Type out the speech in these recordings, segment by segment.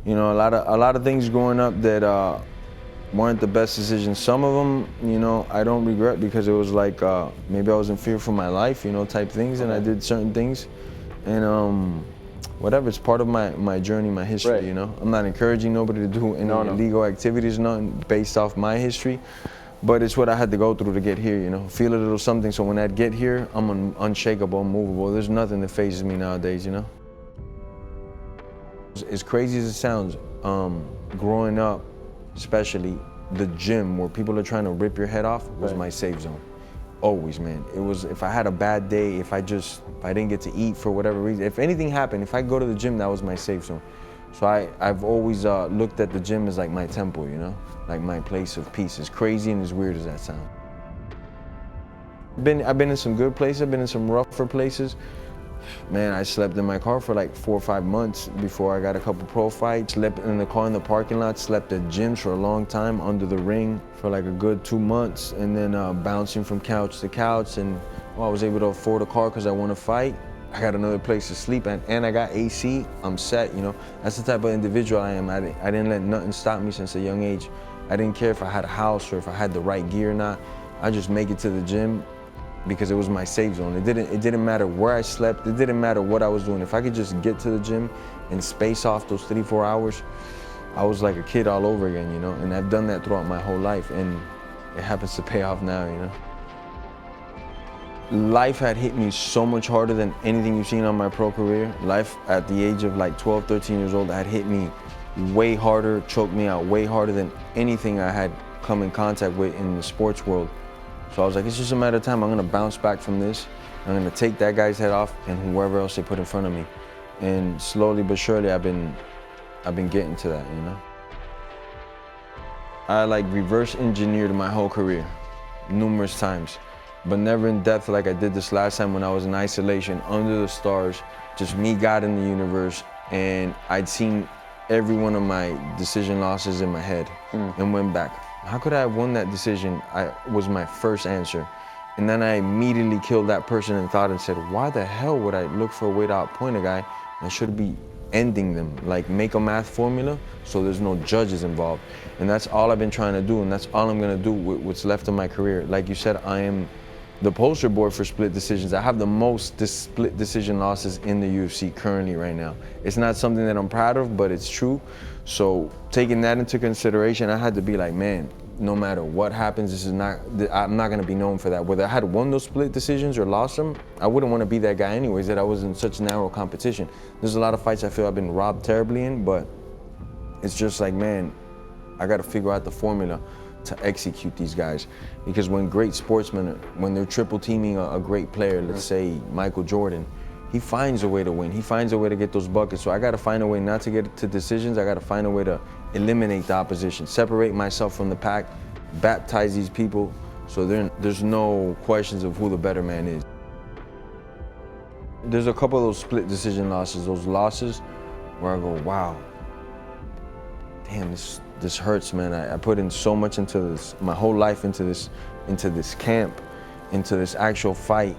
You know, a lot of things growing up that weren't the best decisions. Some of them, you know, I don't regret because it was like maybe I was in fear for my life, you know, type things, and I did certain things, and whatever. It's part of my journey, my history. Right. You know, I'm not encouraging nobody to do any illegal activities, nothing based off my history, but it's what I had to go through to get here. You know, feel a little something. So when I get here, I'm unshakable, unmovable. There's nothing that phases me nowadays. You know. As crazy as it sounds, growing up, especially the gym where people are trying to rip your head off was my safe zone. Always, man. It was, if I had a bad day, if I didn't get to eat for whatever reason, if anything happened, if I go to the gym, that was my safe zone. So I've always looked at the gym as like my temple, you know, like my place of peace. As crazy and as weird as that sounds. I've been in some good places, I've been in some rougher places. Man, I slept in my car for like 4 or 5 months before I got a couple pro fights. Slept in the car in the parking lot, slept at gyms for a long time, under the ring for like a good 2 months, and then bouncing from couch to couch. And I was able to afford a car because I want to fight. I got another place to sleep, and I got AC, I'm set, you know. That's the type of individual I am. I didn't let nothing stop me since a young age. I didn't care if I had a house or if I had the right gear or not. I just make it to the gym because it was my safe zone. It didn't matter where I slept, it didn't matter what I was doing. If I could just get to the gym and space off those 3-4 hours, I was like a kid all over again, you know? And I've done that throughout my whole life, and it happens to pay off now, you know? Life had hit me so much harder than anything you've seen on my pro career. Life at the age of like 12, 13 years old had hit me way harder, choked me out way harder than anything I had come in contact with in the sports world. So I was like, it's just a matter of time. I'm gonna bounce back from this. I'm gonna take that guy's head off and whoever else they put in front of me. And slowly but surely, I've been getting to that, you know? I like reverse engineered my whole career, numerous times, but never in depth like I did this last time when I was in isolation, under the stars, just me, God, in the universe, and I'd seen every one of my decision losses in my head and went back. How could I have won that decision? Was my first answer. And then I immediately killed that person in thought and said, why the hell would I look for a way to outpoint a guy? I should be ending them, like make a math formula so there's no judges involved. And that's all I've been trying to do, and that's all I'm gonna do with what's left of my career. Like you said, I am the poster boy for split decisions. I have the most split decision losses in the UFC currently right now. It's not something that I'm proud of, but it's true. So taking that into consideration, I had to be like, man, no matter what happens, I'm not gonna be known for that. Whether I had won those split decisions or lost them, I wouldn't wanna be that guy anyways, that I was in such narrow competition. There's a lot of fights I feel I've been robbed terribly in, but it's just like, man, I gotta figure out the formula to execute these guys. Because when great sportsmen, when they're triple teaming a great player, let's say Michael Jordan, he finds a way to win. He finds a way to get those buckets. So I gotta find a way not to get to decisions. I gotta find a way to eliminate the opposition, separate myself from the pack, baptize these people, so there's no questions of who the better man is. There's a couple of those split decision losses, those losses where I go, wow, damn, this hurts, man. I put in so much into this, my whole life into this camp, into this actual fight.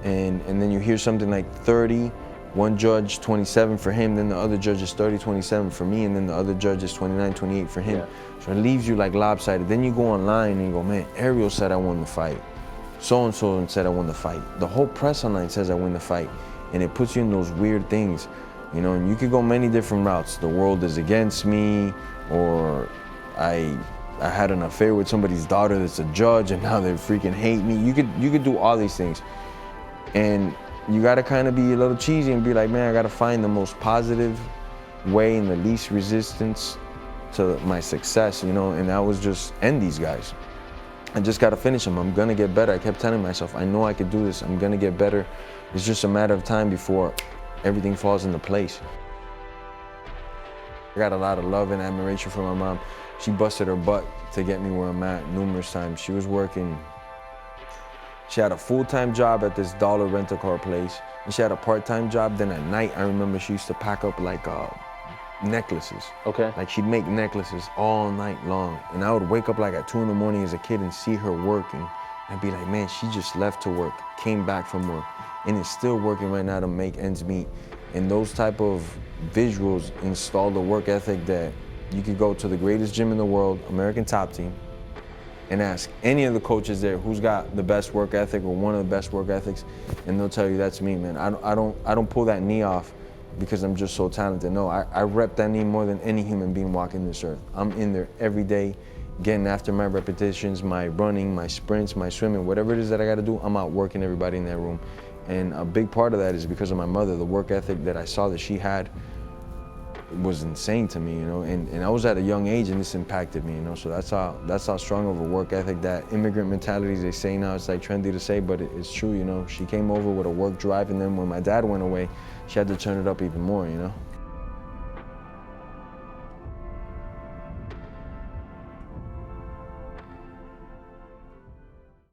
And then you hear something like 30, one judge 27 for him, then the other judge is 30, 27 for me, and then the other judge is 29, 28 for him. So it leaves you like lopsided. Then you go online and you go, man, Ariel said I won the fight. So-and-so said I won the fight. The whole press online says I win the fight. And it puts you in those weird things, you know, and you could go many different routes. The world is against me, or I had an affair with somebody's daughter that's a judge and now they freaking hate me. You could do all these things. And you gotta kind of be a little cheesy and be like, man, I gotta find the most positive way and the least resistance to my success, you know, and that was just end these guys. I just gotta finish them. I'm gonna get better. I kept telling myself, I know I could do this. I'm gonna get better. It's just a matter of time before everything falls into place. I got a lot of love and admiration for my mom. She busted her butt to get me where I'm at numerous times. She was working. She had a full-time job at this dollar rental-car place, and she had a part-time job. Then at night, I remember she used to pack up like necklaces. Okay. Like she'd make necklaces all night long. And I would wake up like at 2 in the morning as a kid and see her working. I'd be like, man, she just left to work, came back from work, and is still working right now to make ends meet. And those type of visuals install the work ethic that you could go to the greatest gym in the world, American Top Team, and ask any of the coaches there who's got the best work ethic or one of the best work ethics, and they'll tell you that's me, man. I don't pull that knee off because I'm just so talented. No, I rep that knee more than any human being walking this earth. I'm in there every day, getting after my repetitions, my running, my sprints, my swimming, whatever it is that I got to do. I'm out working everybody in that room. And a big part of that is because of my mother. The work ethic that I saw that she had was insane to me, you know, and I was at a young age and this impacted me, you know, so that's how strong of a work ethic, that immigrant mentality, they say now, it's like trendy to say, but it's true, you know. She came over with a work drive, and then when my dad went away, she had to turn it up even more, you know.